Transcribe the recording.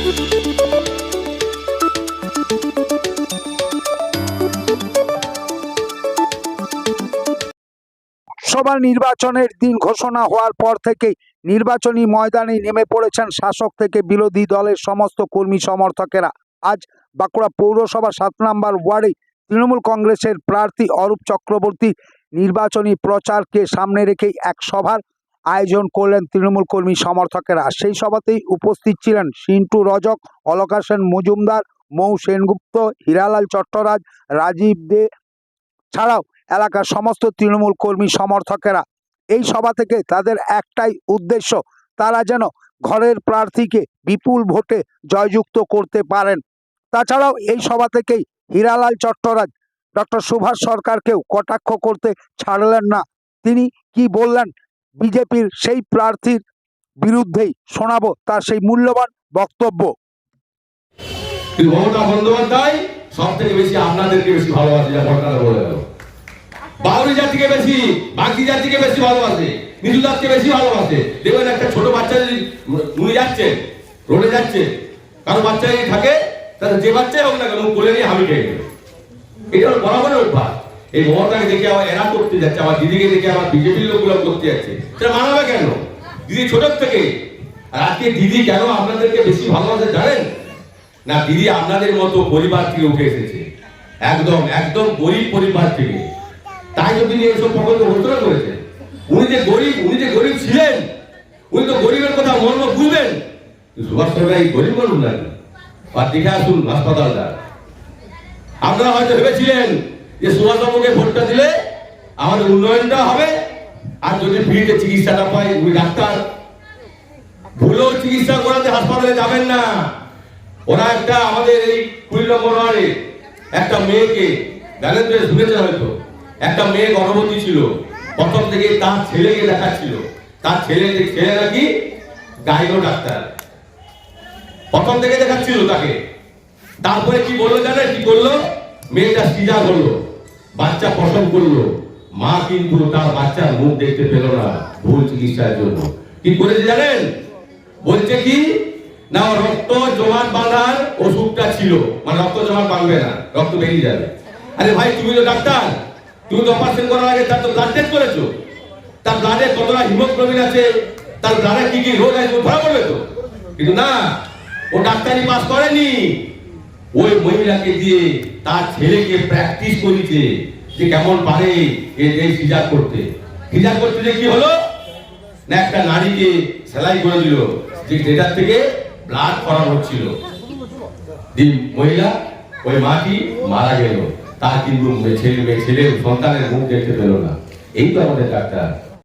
লোকসভা নির্বাচনের দিন ঘোষণা হওয়ার পর থেকেই নির্বাচনী ময়দানে নেমে পড়েছেন শাসক থেকে বিরোধী দলের সমস্ত কর্মী সমর্থকেরা। আজ বাঁকুড়া পৌরসভা 7 নম্বর ওয়ার্ডে তৃণমূল কংগ্রেসের প্রার্থী অরূপ চক্রবর্তী নির্বাচনী প্রচারকে সামনে রেখেই এক সভার আয়োজন করলেন তৃণমূল কর্মী সমর্থকেরা। সেই সভাতেই উপস্থিত ছিলেন সিন্টু রজক, অলকা সেন মজুমদার, মৌ সেনগুপ্ত, হীরালাল চট্টরাজ, রাজীব দে ছাড়াও এলাকার সমস্ত তৃণমূল কর্মী সমর্থকেরা। এই সভা থেকে তাদের একটাই উদ্দেশ্য, তারা যেন ঘরের প্রার্থীকে বিপুল ভোটে জয়যুক্ত করতে পারেন। তাছাড়াও এই সভা থেকেই হীরালাল চট্টরাজ ডক্টর সুভাষ সরকারকেও কটাক্ষ করতে ছাড়লেন না। তিনি কি বললেন বিজেপির সেই প্রার্থীর বিরুদ্ধেই শোনাবো তার সেই মূল্যবান বক্তব্য। মমতা বন্দ্যোপাধ্যায় সব থেকে বেশি আপনাদেরকে বেশি ভালোবাসে, যা সরকার বলে গেল। বাউরি জাতিকে বেশি, বাকি জাতিকে বেশি ভালোবাসে, নিচু জাতিকে বেশি ভালোবাসে। দেখবেন একটা ছোট বাচ্চা যদি উনি যাচ্ছে রোডে যাচ্ছে, কারো বাচ্চা যদি থাকে তাহলে যে বাচ্চাই হোক না কেন বলে নিয়ে হামি খেয়ে গেল। এটা হলো বরাবরের অভ্যাস। এই মমতাকে দেখে আবার এরা করতে যাচ্ছে, আবার দিদিকে দেখে আবার বিজেপির লোকগুলো করতে যাচ্ছে। সেটা মানাবে কেন? দিদি ছোট থেকে। আর আজকে দিদি কেন আপনাদেরকে বেশি ভালোবাসে জানেন না? দিদি আপনাদের মতো পরিবার থেকে উঠে এসেছে, একদম একদম গরিব পরিবার থেকে। তাই তো তিনি এইসব প্রকল্প ঘোষণা করেছেন। উনি যে গরিব ছিলেন, উনি তো গরিবের কথা মর্ম বুঝবেন। সুভাষ সরকার এই গরিব বলুন না, আর দেখে আসুন হাসপাতালটা। আপনারা হয়তো ভেবেছিলেন যে সুভাষবাবুকে ভোটটা দিলে আমাদের উন্নয়নটা হবে, আর যদি ফ্রিতে চিকিৎসাটা পাই। উনি ডাক্তার, ভুলেও চিকিৎসা করাতে হাসপাতালে যাবেন না। ওরা একটা আমাদের এই 20 নম্বর ওয়ার্ডে একটা মেয়েকে, জানেন তো, শুনেছেন হয়তো, একটা মেয়ে গর্ভবতী ছিল। প্রথম থেকে তার ছেলেকে দেখাচ্ছিল, তার ছেলে নাকি গাইনো ডাক্তার, প্রথম থেকে দেখাচ্ছিল তাকে। তারপরে কি বললো জানেন? কি করলো? মেয়েটা সিজা করলো, বাচ্চা প্রসব করলো। মা কিন্তু তার বাচ্চার মুখ দেখতে পেল না ভুল চিকিৎসার জন্য। কি করেছে জানেন? বলছে কি না, রক্ত জমাট বাঁধার ওষুধটা ছিল, মানে রক্ত জমাট বাঁধবে না, রক্ত বেরিয়ে যাবে। আরে ভাই, তুমি তো ডাক্তার, তুমি তো অপারেশন করার আগে তার তো ব্লাড টেস্ট করেছো। তার ব্লাডে কতটা হিমোগ্লোবিন আছে, তার ব্লাডে কি কি রোগ আছে ধরা পড়বে তো। কিন্তু না, ও ডাক্তারি পাস করেনি। ওই মহিলাকে দিয়ে তার ছেলেকে প্র্যাকটিস করিয়েছে যে কেমন পারে এই সিজার করতে। সিজার করতে যে কি হলো না, একটা নারীকে সেলাই করে দিল, যে যেটার থেকে ব্লাড করানো হচ্ছিল। মহিলা ওই মাটি মারা গেল, তার কিন্তু ছেলে সন্তানের মুখ দেখতে পেল না। এই তো আমাদের ডাক্তার।